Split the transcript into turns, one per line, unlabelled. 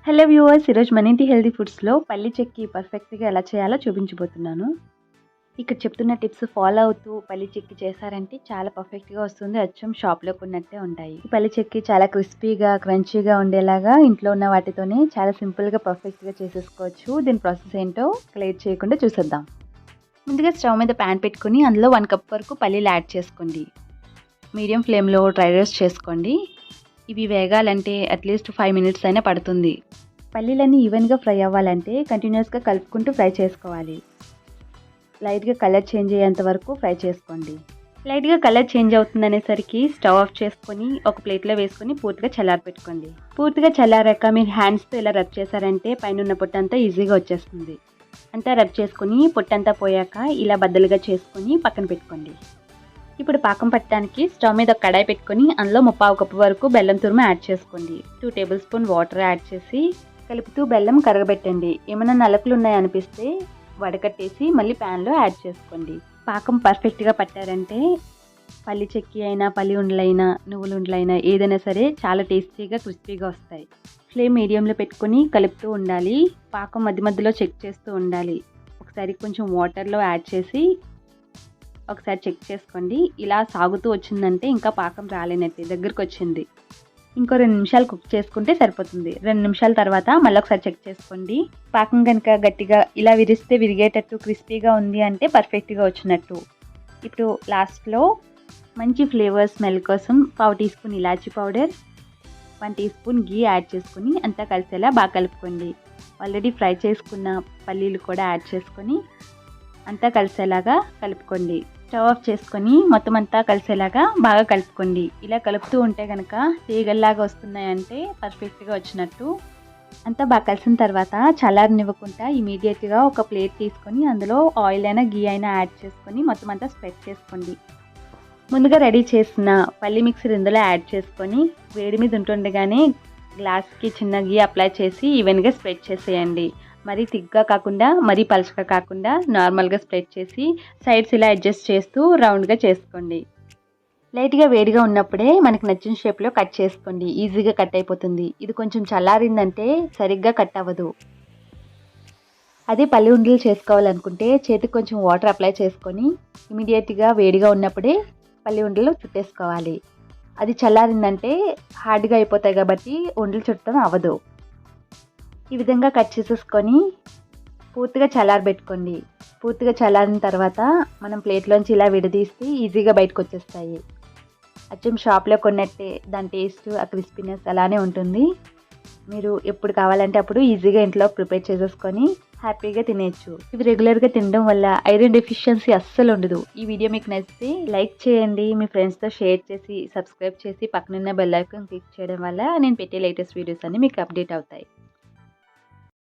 Hello viewers, ఈరోజు మన ఇంటి హెల్తీ ఫుడ్స్లో పల్లి చెక్కి పర్ఫెక్ట్గా ఎలా చేయాలో చూపించబోతున్నాను. ఇక్కడ చెప్తున్న టిప్స్ ఫాలో అవుతూ పల్లి చెక్కి చేశారంటే చాలా పర్ఫెక్ట్గా వస్తుంది. అచ్చం షాప్లో కొన్నట్టే ఉంటాయి. ఈ పల్లి చెక్కి చాలా క్రిస్పీగా క్రంచీగా ఉండేలాగా ఇంట్లో ఉన్న వాటితోనే చాలా సింపుల్గా పర్ఫెక్ట్గా చేసేసుకోవచ్చు. దీని ప్రాసెస్ ఏంటో లేట్ చేయకుండా చూసేద్దాం. ముందుగా స్టవ్ మీద ప్యాన్ పెట్టుకుని అందులో 1 కప్ వరకు పల్లీలు యాడ్ చేసుకోండి. మీడియం ఫ్లేమ్లో డ్రై రోస్ట్ చేసుకోండి. ఇవి వేగాలంటే అట్లీస్ట్ 5 మినిట్స్ అయినా పడుతుంది. పల్లీలన్నీ ఈవెన్గా ఫ్రై అవ్వాలంటే కంటిన్యూస్గా కలుపుకుంటూ ఫ్రై చేసుకోవాలి. లైట్గా కలర్ చేంజ్ అయ్యేంత వరకు ఫ్రై చేసుకోండి. లైట్గా కలర్ చేంజ్ అవుతుందనేసరికి స్టవ్ ఆఫ్ చేసుకొని ఒక ప్లేట్లో వేసుకొని పూర్తిగా చల్లారపెట్టుకోండి. పూర్తిగా చల్లారాక మీరు హ్యాండ్స్తో ఇలా రబ్ చేశారంటే పైన ఉన్న పొట్టంతా ఈజీగా వచ్చేస్తుంది. అంతా రబ్ చేసుకొని పొట్టంతా పోయాక ఇలా బద్దలుగా చేసుకొని పక్కన పెట్టుకోండి. ఇప్పుడు పాకం పట్టడానికి స్టవ్ మీద ఒక కడాయి పెట్టుకొని అందులో 1/4 కప్పు వరకు బెల్లం తురుము యాడ్ చేసుకోండి. 2 టేబుల్ స్పూన్ వాటర్ యాడ్ చేసి కలుపుతూ బెల్లం కరగబెట్టండి. ఏమైనా నలుపులు ఉన్నాయనిపిస్తే వడకట్టేసి మళ్ళీ ప్యాన్లో యాడ్ చేసుకోండి. పాకం పర్ఫెక్ట్గా పట్టారంటే పల్లి చెక్కి అయినా పల్లి ఉండలైనా నువ్వుల ఉండలైనా ఏదైనా సరే చాలా టేస్టీగా క్రిస్పీగా వస్తాయి. ఫ్లేమ్ మీడియంలో పెట్టుకొని కలుపుతూ ఉండాలి. పాకం మధ్య మధ్యలో చెక్ చేస్తూ ఉండాలి. ఒకసారి కొంచెం వాటర్లో యాడ్ చేసి ఒకసారి చెక్ చేసుకోండి. ఇలా సాగుతూ వచ్చిందంటే ఇంకా పాకం రాలేనట్టే, దగ్గరకు వచ్చింది. ఇంకో 2 నిమిషాలు కుక్ చేసుకుంటే సరిపోతుంది. 2 నిమిషాల తర్వాత మళ్ళీ ఒకసారి చెక్ చేసుకోండి. పాకం కనుక గట్టిగా ఇలా విరిస్తే విరిగేటట్టు క్రిస్పీగా ఉంది అంటే పర్ఫెక్ట్గా వచ్చినట్టు. ఇప్పుడు లాస్ట్లో మంచి ఫ్లేవర్ స్మెల్ కోసం 1/4 టీ స్పూన్ ఇలాచీ పౌడర్, 1 టీ స్పూన్ గీ యాడ్ చేసుకుని అంతా కలిసేలా బాగా కలుపుకోండి. ఆల్రెడీ ఫ్రై చేసుకున్న పల్లీలు కూడా యాడ్ చేసుకొని అంతా కలిసేలాగా కలుపుకోండి. స్టవ్ ఆఫ్ చేసుకొని మొత్తం అంతా కలిసేలాగా బాగా కలుపుకోండి. ఇలా కలుపుతూ ఉంటే కనుక తీగల్లాగా వస్తున్నాయంటే పర్ఫెక్ట్గా వచ్చినట్టు. అంతా బాగా కలిసిన తర్వాత చల్లారనివ్వకుండా ఇమీడియట్గా ఒక ప్లేట్ తీసుకొని అందులో ఆయిల్ అయినా గీ అయినా యాడ్ చేసుకొని మొత్తం అంతా స్ప్రెడ్ చేసుకోండి. ముందుగా రెడీ చేసిన పల్లి మిక్సర్ ఇందులో యాడ్ చేసుకొని వేడి మీద ఉంటుండగానే గ్లాస్కి చిన్న గీ అప్లై చేసి ఈవెన్గా స్ప్రెడ్ చేసేయండి. మరీ థిక్గా కాకుండా మరీ పలుచగా కాకుండా నార్మల్గా స్ప్రెడ్ చేసి సైడ్స్ ఇలా అడ్జస్ట్ చేస్తూ రౌండ్గా చేసుకోండి. లైట్గా వేడిగా ఉన్నప్పుడే మనకు నచ్చిన షేప్లో కట్ చేసుకోండి. ఈజీగా కట్ అయిపోతుంది. ఇది కొంచెం చల్లారిందంటే సరిగ్గా కట్ అవ్వదు. అదే పల్లి ఉండలు చేసుకోవాలనుకుంటే చేతికి కొంచెం వాటర్ అప్లై చేసుకొని ఇమీడియట్గా వేడిగా ఉన్నప్పుడే పల్లి ఉండలు చుట్టేసుకోవాలి. అది చల్లారిందంటే హార్డ్గా అయిపోతాయి కాబట్టి ఉండలు చుట్టడం అవ్వదు. ఈ విధంగా కట్ చేసేసుకొని పూర్తిగా చల్లారబెట్టుకోండి. పూర్తిగా చల్లారిన తర్వాత మనం ప్లేట్లోంచి ఇలా విడదీస్తే ఈజీగా బయటకు వచ్చేస్తాయి. అచ్చం షాప్లో కొన్నట్టే దాని టేస్ట్ ఆ క్రిస్పీనెస్ అలానే ఉంటుంది. మీరు ఎప్పుడు కావాలంటే అప్పుడు ఈజీగా ఇంట్లో ప్రిపేర్ చేసేసుకొని హ్యాపీగా తినేయచ్చు. ఇవి రెగ్యులర్గా తినడం వల్ల ఐరన్ డెఫిషియన్సీ అస్సలు ఉండదు. ఈ వీడియో మీకు నచ్చితే లైక్ చేయండి, మీ ఫ్రెండ్స్తో షేర్ చేసి సబ్స్క్రైబ్ చేసి పక్కనున్న బెల్ ఐకాన్ క్లిక్ చేయడం వల్ల నేను పెట్టే లేటెస్ట్ వీడియోస్ అన్ని మీకు అప్డేట్ అవుతాయి.